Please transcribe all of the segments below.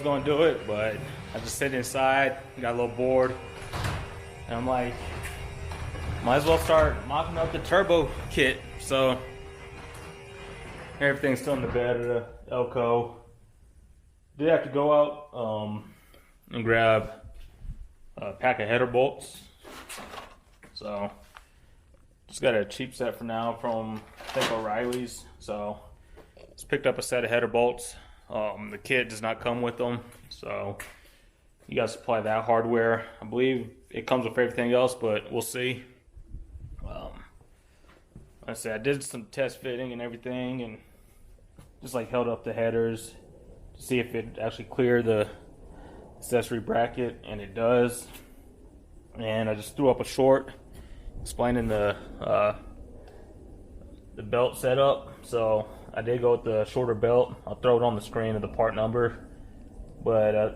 going to do it, but I just sit inside, got a little bored, and I'm like, might as well start mocking up the turbo kit. So everything's still in the bed of the Elco. Did have to go out and grab a pack of header bolts. So just got a cheap set for now from I think O'Reilly's. So just picked up a set of header bolts. The kit does not come with them, so you gotta supply that hardware. I believe it comes with everything else, but we'll see. Like I said, I did some test fitting and everything, and just like held up the headers to see if it actually cleared the accessory bracket, and it does. And I just threw up a short explaining the belt setup. So I did go with the shorter belt. I'll throw it on the screen of the part number, but I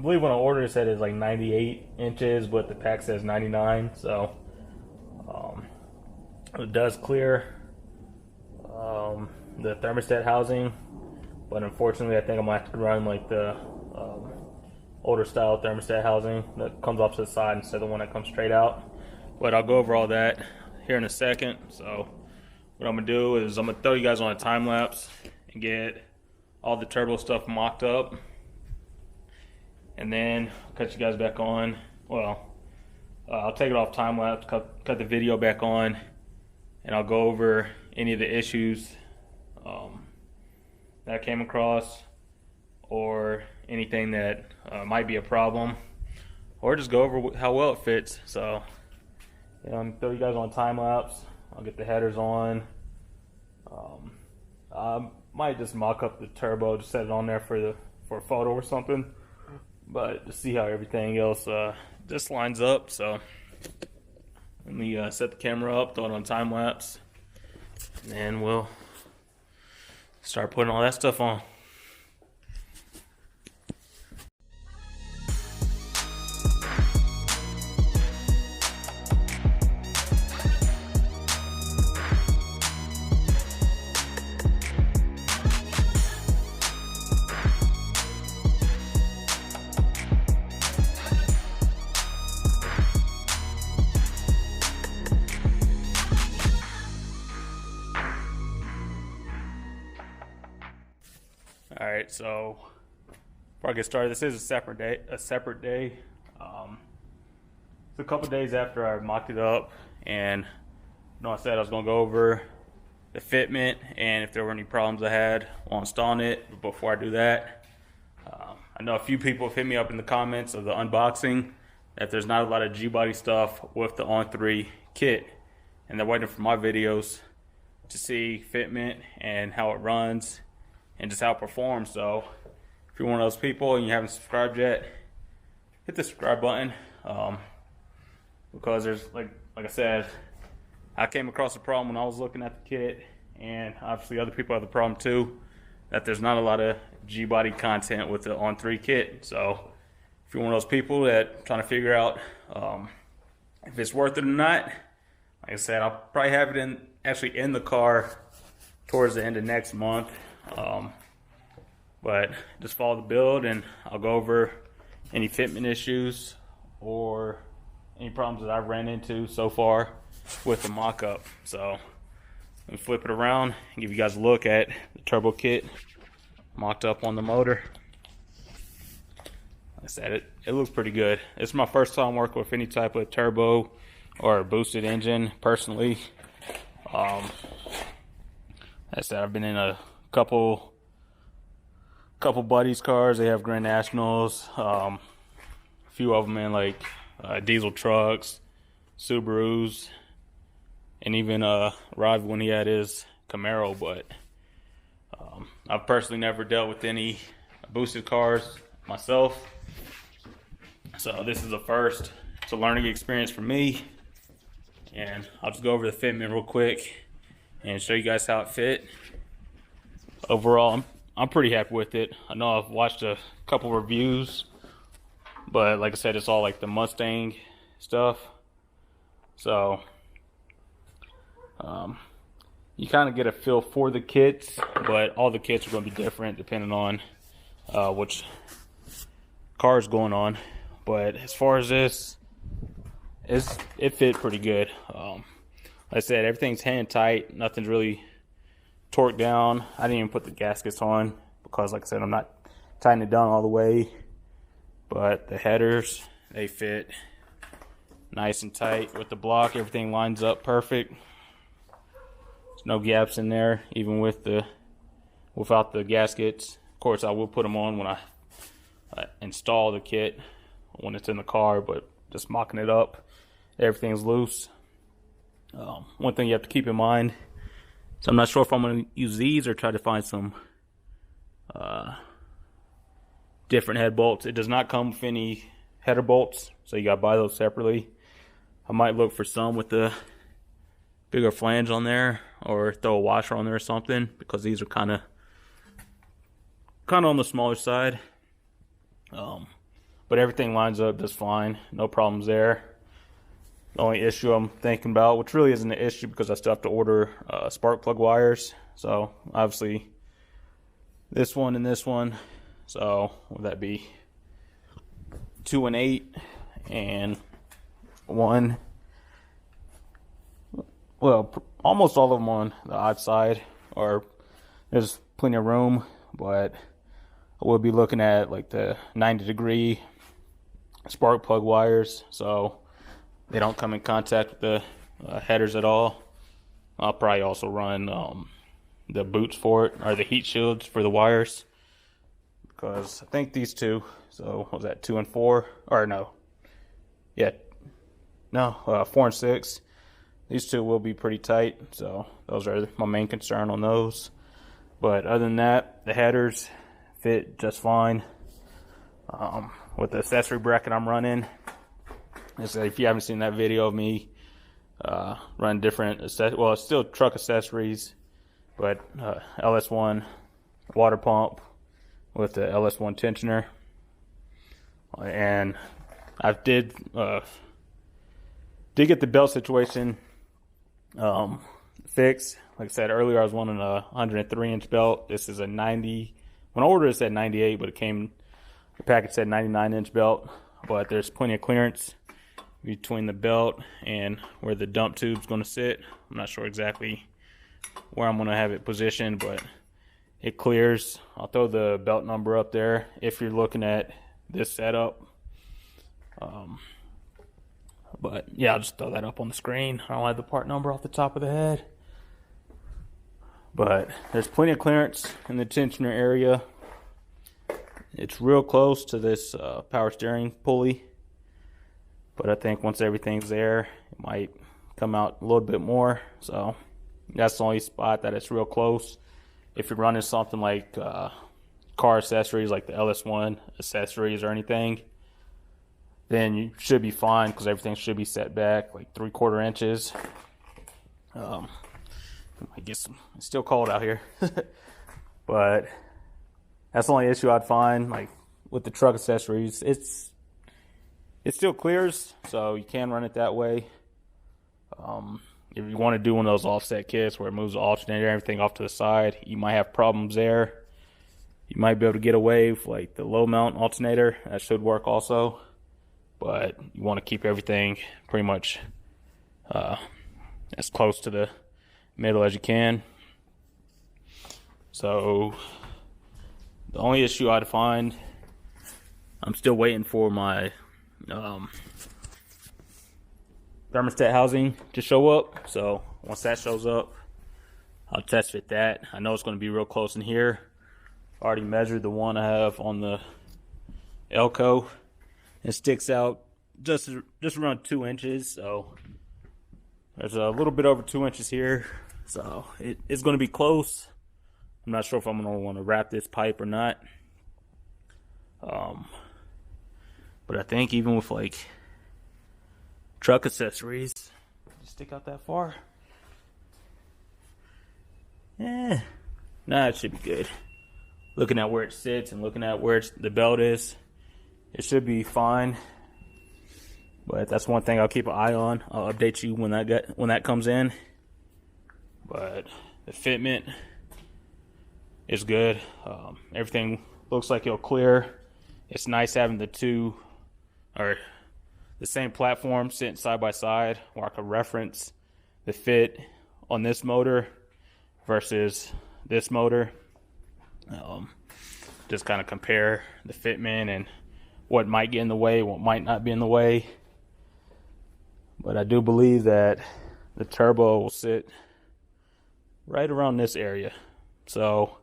believe when I ordered it said it's like 98 inches, but the pack says 99. So it does clear the thermostat housing, but unfortunately I think I'm gonna have to run like the older style thermostat housing that comes off to the side instead of the one that comes straight out. But I'll go over all that here in a second. So what I'm gonna do is I'm gonna throw you guys on a time lapse and get all the turbo stuff mocked up, and then I'll cut you guys back on. Well, I'll take it off time lapse, cut the video back on, and I'll go over any of the issues that I came across, or anything that might be a problem, or just go over how well it fits. So I'm gonna throw you guys on time lapse. I'll get the headers on. I might just mock up the turbo, just set it on there for a photo or something, but to see how everything else just lines up. So let me set the camera up, throw it on time lapse, and then we'll start putting all that stuff on. Alright, so before I get started, this is a separate day. It's a couple days after I mocked it up, and I said I was going to go over the fitment and if there were any problems I had while installing it. But before I do that, I know a few people have hit me up in the comments of the unboxing that there's not a lot of gbody stuff with the On3 kit, and they're waiting for my videos to see fitment and how it runs and just how it performs. So if you're one of those people and you haven't subscribed yet, hit the subscribe button, because there's like I said, I came across a problem when I was looking at the kit, and obviously other people have the problem too, that there's not a lot of gbody content with the On3 kit. So if you're one of those people that trying to figure out if it's worth it or not, like I said, I'll probably have it actually in the car towards the end of next month. But just follow the build, and I'll go over any fitment issues or any problems that I've ran into so far with the mock-up. So let me flip it around and give you guys a look at the turbo kit mocked up on the motor. Like I said, it looks pretty good. It's my first time working with any type of turbo or boosted engine personally. Like I said, I've been in a couple buddies' cars. They have Grand Nationals, a few of them in like diesel trucks, Subarus, and even Rod when he had his Camaro. But I've personally never dealt with any boosted cars myself, so this is a first. It's a learning experience for me, and I'll just go over the fitment real quick and show you guys how it fit. Overall, I'm pretty happy with it. I know I've watched a couple reviews, but like I said, it's all like the Mustang stuff. So you kind of get a feel for the kits, but all the kits are going to be different depending on which car's going on. But as far as this, it fit pretty good. Like I said, everything's hand tight. Nothing's really torqued down. I didn't even put the gaskets on because, like I said, I'm not tightening it down all the way. But the headers, they fit nice and tight with the block. Everything lines up perfect. There's no gaps in there, even without the gaskets. Of course, I will put them on when I install the kit when it's in the car, but just mocking it up, everything's loose. One thing you have to keep in mind, so I'm not sure if I'm going to use these or try to find some different head bolts. It does not come with any header bolts, so you got to buy those separately. I might look for some with the bigger flange on there, or throw a washer on there or something, because these are kind of on the smaller side. But everything lines up just fine, no problems there. The only issue I'm thinking about, which really isn't an issue because I still have to order spark plug wires. So obviously this one and this one, so would that be 2 and 8 and 1? Well, almost all of them on the odd side, or there's plenty of room, but I will be looking at like the 90-degree spark plug wires, so they don't come in contact with the headers at all. I'll probably also run the boots for it, or the heat shields for the wires, because I think these two, so what was that, 2 and 4, or no, yeah, no, 4 and 6, these two will be pretty tight, so those are my main concern on those. But other than that, the headers fit just fine. With the accessory bracket I'm running, if you haven't seen that video of me run different it's still truck accessories, but LS1 water pump with the LS1 tensioner, and I did get the belt situation fixed. Like I said earlier, I was wanting a 103-inch belt. This is a 90. When I ordered it, it said 98, but the package said 99-inch belt. But there's plenty of clearance between the belt and where the dump tube's going to sit. I'm not sure exactly where I'm going to have it positioned, but it clears. I'll throw the belt number up there if you're looking at this setup. But yeah, I'll just throw that up on the screen. I don't have the part number off the top of the head. But there's plenty of clearance in the tensioner area. It's real close to this power steering pulley. But I think once everything's there, it might come out a little bit more. So that's the only spot that it's real close. If you're running something like car accessories, like the LS1 accessories or anything, then you should be fine, because everything should be set back like 3/4 inches. I guess it's still cold out here. But that's the only issue I'd find, like with the truck accessories. It still clears, so you can run it that way. If you want to do one of those offset kits where it moves the alternator and everything off to the side, you might have problems there. You might be able to get away with like the low mount alternator. That should work also. But you want to keep everything pretty much as close to the middle as you can. So the only issue I'd find, I'm still waiting for my thermostat housing to show up. So once that shows up, I'll test fit that. I know it's going to be real close in here. I already measured the one I have on the Elco. It sticks out just around 2 inches, so there's a little bit over 2 inches here, so it's going to be close. I'm not sure if I'm going to want to wrap this pipe or not. But I think even with like truck accessories, stick out that far. Yeah, nah, it should be good. Looking at where it sits and looking at where the belt is, it should be fine. But that's one thing I'll keep an eye on. I'll update you when that comes in. But the fitment is good. Everything looks like it'll clear. it's nice having the two, or the same platform sitting side by side, where I could reference the fit on this motor versus this motor. Just kind of compare the fitment and what might get in the way, what might not be in the way. But I do believe that the turbo will sit right around this area. So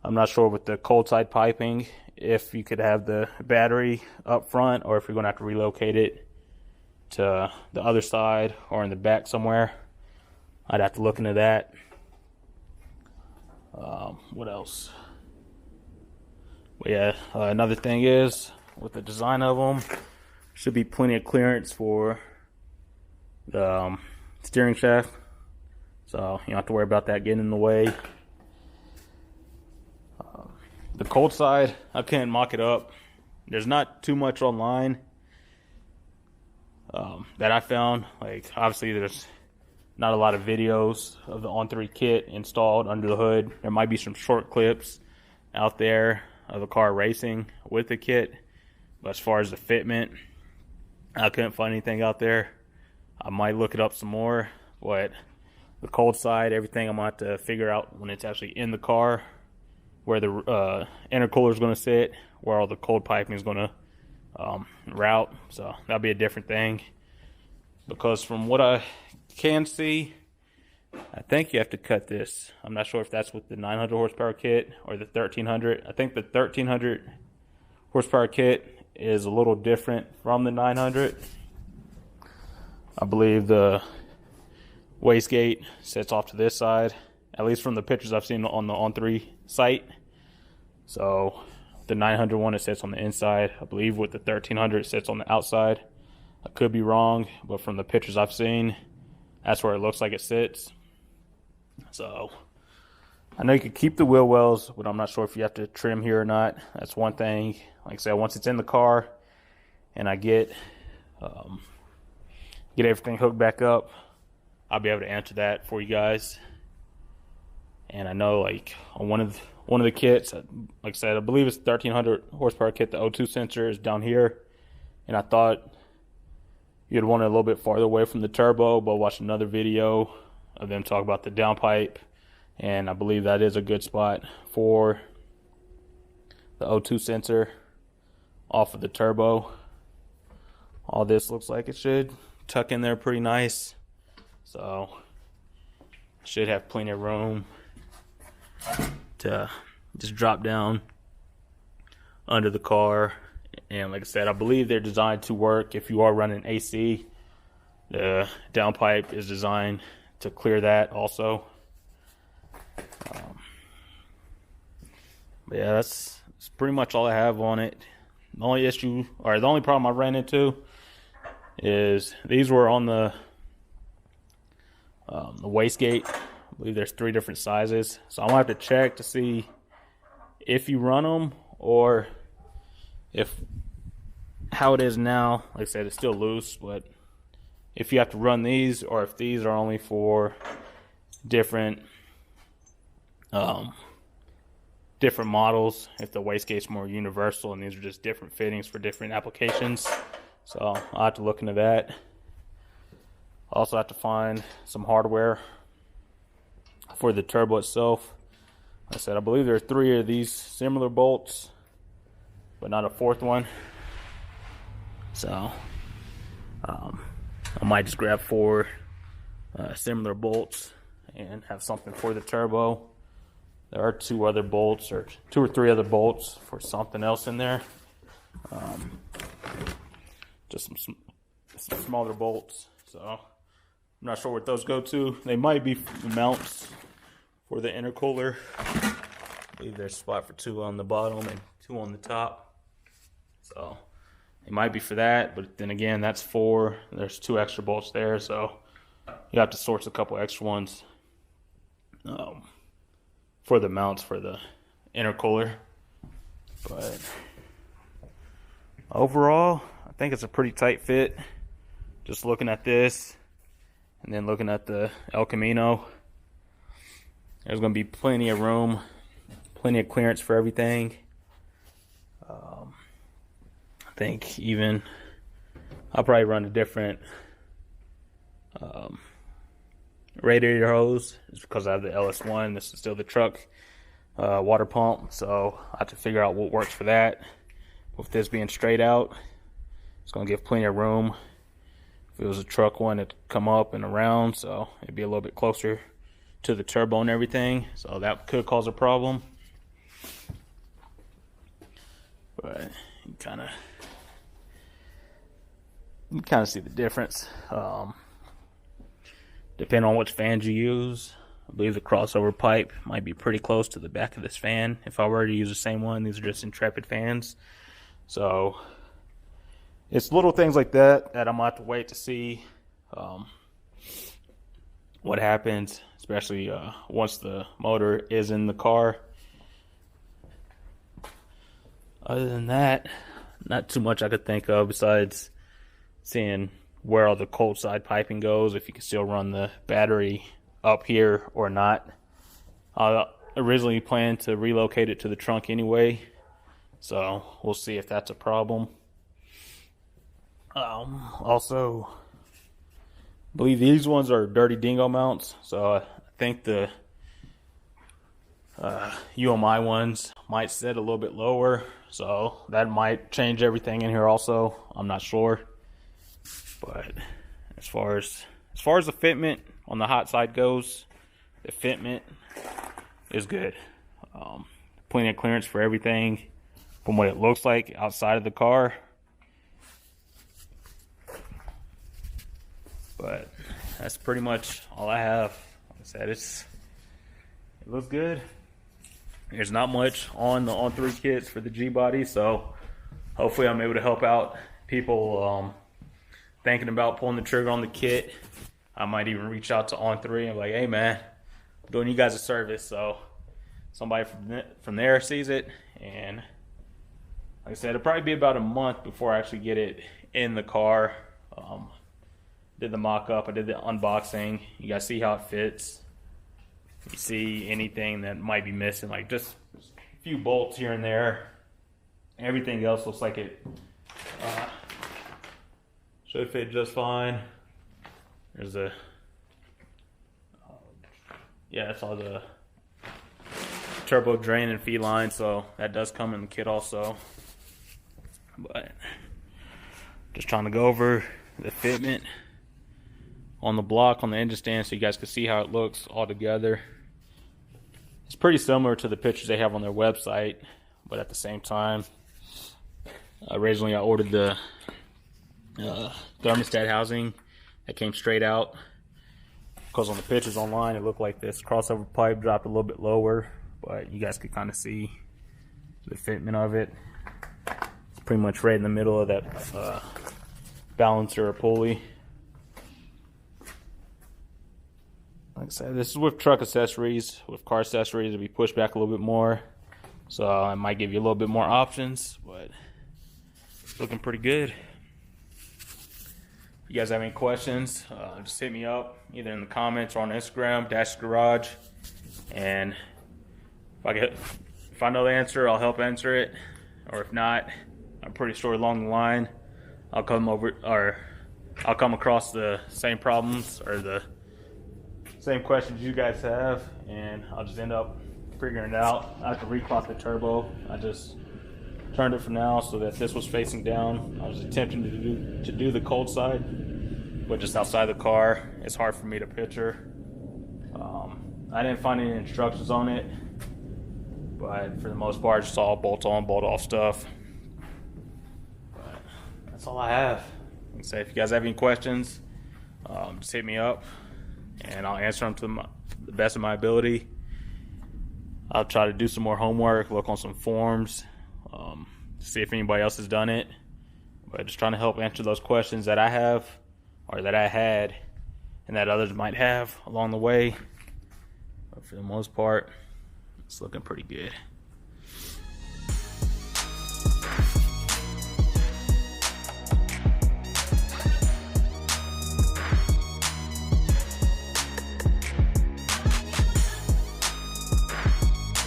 I'm not sure with the cold side piping if you could have the battery up front, or if you're going to have to relocate it to the other side or in the back somewhere. I'd have to look into that. What else? But yeah, another thing is, with the design of them, should be plenty of clearance for the steering shaft, so you don't have to worry about that getting in the way. The cold side, I couldn't mock it up. There's not too much online that I found. Like, obviously there's not a lot of videos of the on-3 kit installed under the hood. There might be some short clips out there of a car racing with the kit, but as far as the fitment, I couldn't find anything out there. I might look it up some more, but the cold side, everything I'm going to have to figure out when it's actually in the car, where the intercooler is going to sit, where all the cold piping is going to route. So that'll be a different thing, because from what I can see, I think you have to cut this. I'm not sure if that's with the 900 horsepower kit or the 1300. I think the 1300 horsepower kit is a little different from the 900. I believe the wastegate sits off to this side, at least from the pictures I've seen on the On3 site. So the 900 one, it sits on the inside. I believe with the 1300 it sits on the outside. I could be wrong, but from the pictures I've seen, that's where it looks like it sits. So I know you could keep the wheel wells, but I'm not sure if you have to trim here or not. That's one thing. Like I said, once it's in the car and I get everything hooked back up, I'll be able to answer that for you guys. And I know, like, on one of the kits, like I said, I believe it's 1300 horsepower kit, the O2 sensor is down here, and I thought you'd want it a little bit farther away from the turbo, but watched another video of them talk about the downpipe, and I believe that is a good spot for the O2 sensor off of the turbo. All this looks like it should tuck in there pretty nice, so should have plenty of room to just drop down under the car. And like I said, I believe they're designed to work if you are running AC. The downpipe is designed to clear that also. But yeah, that's pretty much all I have on it. The only issue, or the only problem I ran into, is these were on the wastegate. I believe there's 3 different sizes, so I'm gonna have to check to see if you run them, or if how it is now. Like I said, it's still loose, but if you have to run these, or if these are only for different different models, if the wastegate's more universal and these are just different fittings for different applications. So I'll have to look into that. Also have to find some hardware for the turbo itself. Like I said, I believe there are 3 of these similar bolts, but not a 4th one. So I might just grab 4 similar bolts and have something for the turbo. There are 2 other bolts, or 2 or 3 other bolts for something else in there. Just some smaller bolts. So I'm not sure what those go to. They might be mounts for the intercooler. I believe there's a spot for 2 on the bottom and 2 on the top. So it might be for that, but then again, that's 4. There's 2 extra bolts there, so you have to source a couple extra ones for the mounts for the intercooler. But overall, I think it's a pretty tight fit. Just looking at this and then looking at the El Camino, there's going to be plenty of room, plenty of clearance for everything. I think even I'll probably run a different radiator hose, just because I have the LS1. This is still the truck water pump, so I have to figure out what works for that. With this being straight out, it's gonna give plenty of room. If it was a truck one, it'd come up and around, so it'd be a little bit closer to the turbo and everything, so that could cause a problem. But you kind of see the difference. Depending on which fans you use, I believe the crossover pipe might be pretty close to the back of this fan. If I were to use the same one, these are just Intrepid fans. So it's little things like that I'm gonna have to wait to see what happens, especially once the motor is in the car. Other than that, not too much I could think of besides seeing where all the cold side piping goes, if you can still run the battery up here or not. I originally planned to relocate it to the trunk anyway, so we'll see if that's a problem. Also, I believe these ones are dirty dingo mounts, so I think the UMI ones might sit a little bit lower, so that might change everything in here also. I'm not sure. But as far as the fitment on the hot side goes, the fitment is good. Plenty of clearance for everything from what it looks like outside of the car. But that's pretty much all I have. Like I said, it looks good. There's not much on the On3 kits for the G-body, so hopefully I'm able to help out people thinking about pulling the trigger on the kit. I might even reach out to On3 and be like, hey man, I'm doing you guys a service, so somebody from there sees it. And like I said, it'll probably be about a month before I actually get it in the car. Did the mock-up, I did the unboxing. You guys see how it fits. You see anything that might be missing, like just a few bolts here and there. Everything else looks like it should fit just fine. There's a yeah, that's all the turbo drain and feed line, so that does come in the kit also. But just trying to go over the fitment on the block on the engine stand so you guys can see how it looks all together. It's pretty similar to the pictures they have on their website, but at the same time, originally I ordered the thermostat housing that came straight out, because on the pictures online it looked like this crossover pipe dropped a little bit lower, but you guys could kind of see the fitment of it. It's pretty much right in the middle of that balancer or pulley. Like I said, this is with truck accessories. With car accessories, it'll be pushed back a little bit more, so I might give you a little bit more options, but it's looking pretty good. If you guys have any questions, just hit me up either in the comments or on Instagram, Dash Garage, and if I know the answer, I'll help answer it, or if not, I'm pretty sure along the line I'll come across the same problems or the same questions you guys have, and I'll just end up figuring it out. I have to reclock the turbo. I just turned it for now so that this was facing down. I was attempting to do the cold side, but just outside the car, it's hard for me to picture. I didn't find any instructions on it, but for the most part, just all bolt on, bolt off stuff. But that's all I have. Like I say, if you guys have any questions, just hit me up, and I'll answer them to the best of my ability. I'll try to do some more homework, look on some forums, see if anybody else has done it. But just trying to help answer those questions that I have, or that I had, and that others might have along the way. But for the most part, it's looking pretty good.